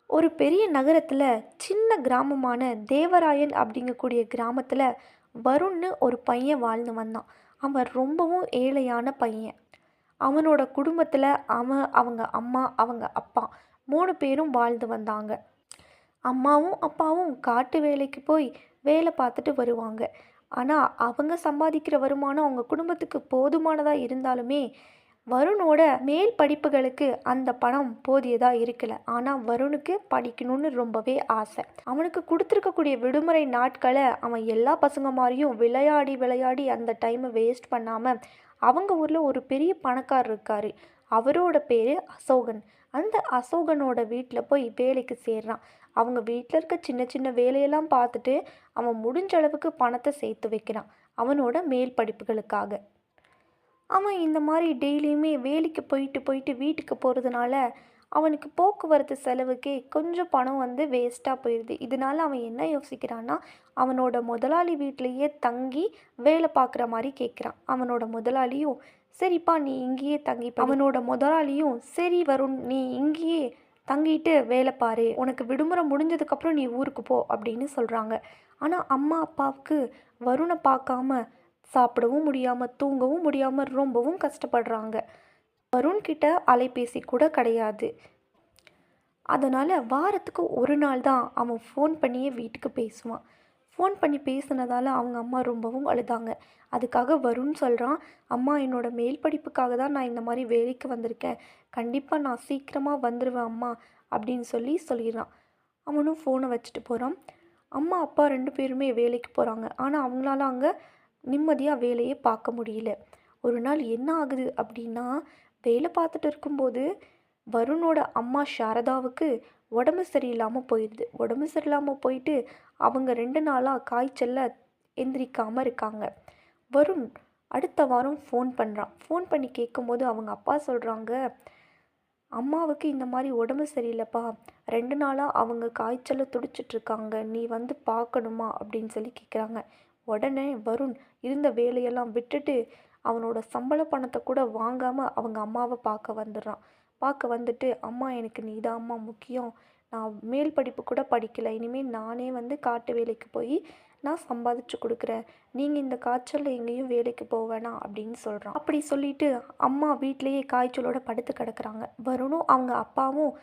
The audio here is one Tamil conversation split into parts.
ஒரு பெரிய நகரத்தில் சின்ன கிராமமான தேவராயன் அப்படிங்கக்கூடிய கிராமத்தில் வருண்னு ஒரு பையன் வாழ்ந்து வந்தான். அவன் ரொம்பவும் ஏழையான பையன். அவனோட குடும்பத்தில் அவங்க அம்மா அவங்க அப்பா 3 பேரும் வாழ்ந்து வந்தாங்க. அம்மாவும் அப்பாவும் காட்டு வேலைக்கு போய் வேலை பார்த்துட்டு வருவாங்க. ஆனால் அவங்க சம்பாதிக்கிற வருமானம் அவங்க குடும்பத்துக்கு போதுமானதாக இருந்தாலுமே வருணோட மேல் படிப்புகளுக்கு அந்த பணம் போதியதாக இருக்கல. ஆனால் வருணுக்கு படிக்கணும்னு ரொம்பவே ஆசை. அவனுக்கு கொடுத்துருக்கக்கூடிய விடுமுறை நாட்களை அவன் எல்லா பசங்க மாதிரியும் விளையாடி விளையாடி அந்த டைமை வேஸ்ட் பண்ணாமல் அவங்க ஊரில் ஒரு பெரிய பணக்காரர் இருக்கார். அவரோட பேர் அசோகன். அந்த அசோகனோட வீட்டில் போய் வேலைக்கு சேர்றான். அவங்க வீட்டில் இருக்க சின்ன சின்ன வேலையெல்லாம் பார்த்துட்டு அவன் முடிஞ்ச அளவுக்கு பணத்தை சேர்த்து வைக்கிறான் அவனோட மேல் படிப்புகளுக்காக. அவன் இந்த மாதிரி டெய்லியுமே வேலைக்கு போயிட்டு போயிட்டு வீட்டுக்கு போகிறதுனால அவனுக்கு போக்குவரத்து செலவுக்கே கொஞ்சம் பணம் வேஸ்ட்டாக போயிடுது. இதனால அவன் என்ன யோசிக்கிறான்னா, அவனோட முதலாளி வீட்டிலையே தங்கி வேலை பார்க்குற மாதிரி கேட்குறான். அவனோட முதலாளியும் சரிப்பா நீ இங்கேயே தங்கி, அவனோட முதலாளியும் சரி வருண் நீ இங்கேயே தங்கிட்டு வேலை பாரு, உனக்கு விடுமுறை முடிஞ்சதுக்கப்புறம் நீ ஊருக்கு போ அப்படின்னு சொல்கிறாங்க. ஆனால் அம்மா அப்பாவுக்கு வருணை பார்க்காம சாப்பிடவும் முடியாமல் தூங்கவும் முடியாமல் ரொம்பவும் கஷ்டப்படுறாங்க. வருண்கிட்ட அலைபேசி கூட கிடையாது. அதனால் வாரத்துக்கு ஒரு நாள் தான் அவன் ஃபோன் பண்ணியே வீட்டுக்கு பேசுவான். ஃபோன் பண்ணி பேசுனதால் அவங்க அம்மா ரொம்பவும் அழுதாங்க. அதுக்காக வருண் சொல்கிறான், அம்மா என்னோட மேல் படிப்புக்காக தான் நான் இந்த மாதிரி வேலைக்கு வந்திருக்கேன், கண்டிப்பாக நான் சீக்கிரமாக வந்துடுவேன் அம்மா அப்படின்னு சொல்லிடுறான். அவனும் ஃபோனை வச்சுட்டு போகிறான். அம்மா அப்பா 2 பேருமே வேலைக்கு போகிறாங்க. ஆனால் அவங்களால அங்கே நிம்மதியாக வேலையே பார்க்க முடியல. ஒரு நாள் என்ன ஆகுது அப்படின்னா, வேலை பார்த்துட்டு இருக்கும்போது வருணோட அம்மா சாரதாவுக்கு உடம்பு சரியில்லாமல் போயிடுது. உடம்பு சரியில்லாமல் போயிட்டு அவங்க 2 நாளாக காய்ச்சலில் எந்திரிக்காமல் இருக்காங்க. வருண் அடுத்த வாரம் ஃபோன் பண்ணுறான். ஃபோன் பண்ணி கேட்கும்போது அவங்க அப்பா சொல்கிறாங்க, அம்மாவுக்கு இந்த மாதிரி உடம்பு சரியில்லைப்பா, 2 நாளாக அவங்க காய்ச்சலை துடிச்சிட்ருக்காங்க, நீ வந்து பார்க்கணுமா அப்படின்னு கேட்குறாங்க. உடனே வருண் இருந்த வேலையெல்லாம் விட்டுட்டு அவனோட சம்பள பணத்தை கூட வாங்காமல் அவங்க அம்மாவை பார்க்க வந்துடுறான். பார்க்க வந்துட்டு, அம்மா எனக்கு நீ தான் அம்மா முக்கியம், நான் மேல் படிப்பு கூட படிக்கலை, இனிமேல் நானே காட்டு வேலைக்கு போய் நான் சம்பாதிச்சு கொடுக்குறேன், நீங்கள் இந்த காய்ச்சலில் எங்கேயும் வேலைக்கு போக வேணாம் அப்படின்னு சொல்கிறான். அப்படி சொல்லிட்டு அம்மா வீட்டிலேயே காய்ச்சலோட படுத்து கிடக்குறாங்க. வருணும் அவங்க அப்பாவும்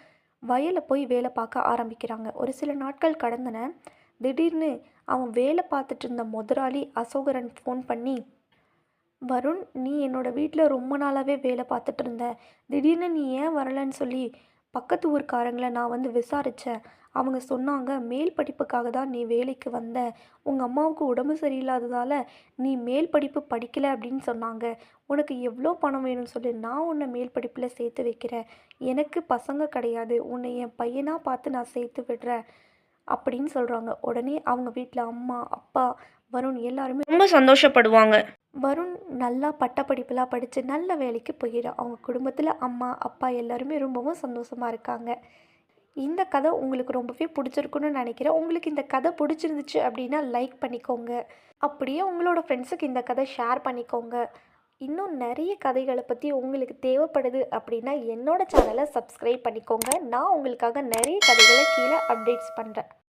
வயலில் போய் வேலை பார்க்க ஆரம்பிக்கிறாங்க. ஒரு சில நாட்கள் கடந்தன. திடீர்னு அவன் வேலை பார்த்துட்டு இருந்த முதலாளி அசோகரன் ஃபோன் பண்ணி, வருண் நீ என்னோடய வீட்டில் ரொம்ப நாளாகவே வேலை பார்த்துட்டு இருந்த, திடீர்னு நீ ஏன் வரலன்னு சொல்லி பக்கத்து ஊர்க்காரங்களை நான் விசாரித்தேன். அவங்க சொன்னாங்க மேல் படிப்புக்காக தான் நீ வேலைக்கு வந்த, உங்கள் அம்மாவுக்கு உடம்பு சரியில்லாததால் நீ மேல் படிப்பு படிக்கலை அப்படின்னு சொன்னாங்க. உனக்கு எவ்வளோ பணம் வேணும்னு சொல்லி நான் உன்னை மேல் படிப்பில் சேர்த்து வைக்கிறேன், எனக்கு பசங்க கிடையாது, உன்னை என் பையனாக பார்த்து நான் சேர்த்து விடுறேன் அப்படின்னு சொல்கிறாங்க. உடனே அவங்க வீட்டில் அம்மா அப்பா வருண் எல்லாருமே ரொம்ப சந்தோஷப்படுவாங்க. வருண் நல்லா பட்டப்படிப்பெல்லாம் படித்து நல்ல வேலைக்கு போயிடும். அவங்க குடும்பத்தில் அம்மா அப்பா எல்லாருமே ரொம்பவும் சந்தோஷமாக இருக்காங்க. இந்த கதை உங்களுக்கு ரொம்பவே பிடிச்சிருக்குன்னு நினைக்கிறேன். உங்களுக்கு இந்த கதை பிடிச்சிருந்துச்சு அப்படின்னா லைக் பண்ணிக்கோங்க. அப்படியே உங்களோட ஃப்ரெண்ட்ஸுக்கு இந்த கதை ஷேர் பண்ணிக்கோங்க. இன்னும் நிறைய கதைகளை பற்றி உங்களுக்கு தேவைப்படுது அப்படின்னா என்னோடய சேனலை சப்ஸ்கிரைப் பண்ணிக்கோங்க. நான் உங்களுக்காக நிறைய கதைகளை கீழே அப்டேட்ஸ் பண்ணுறேன்.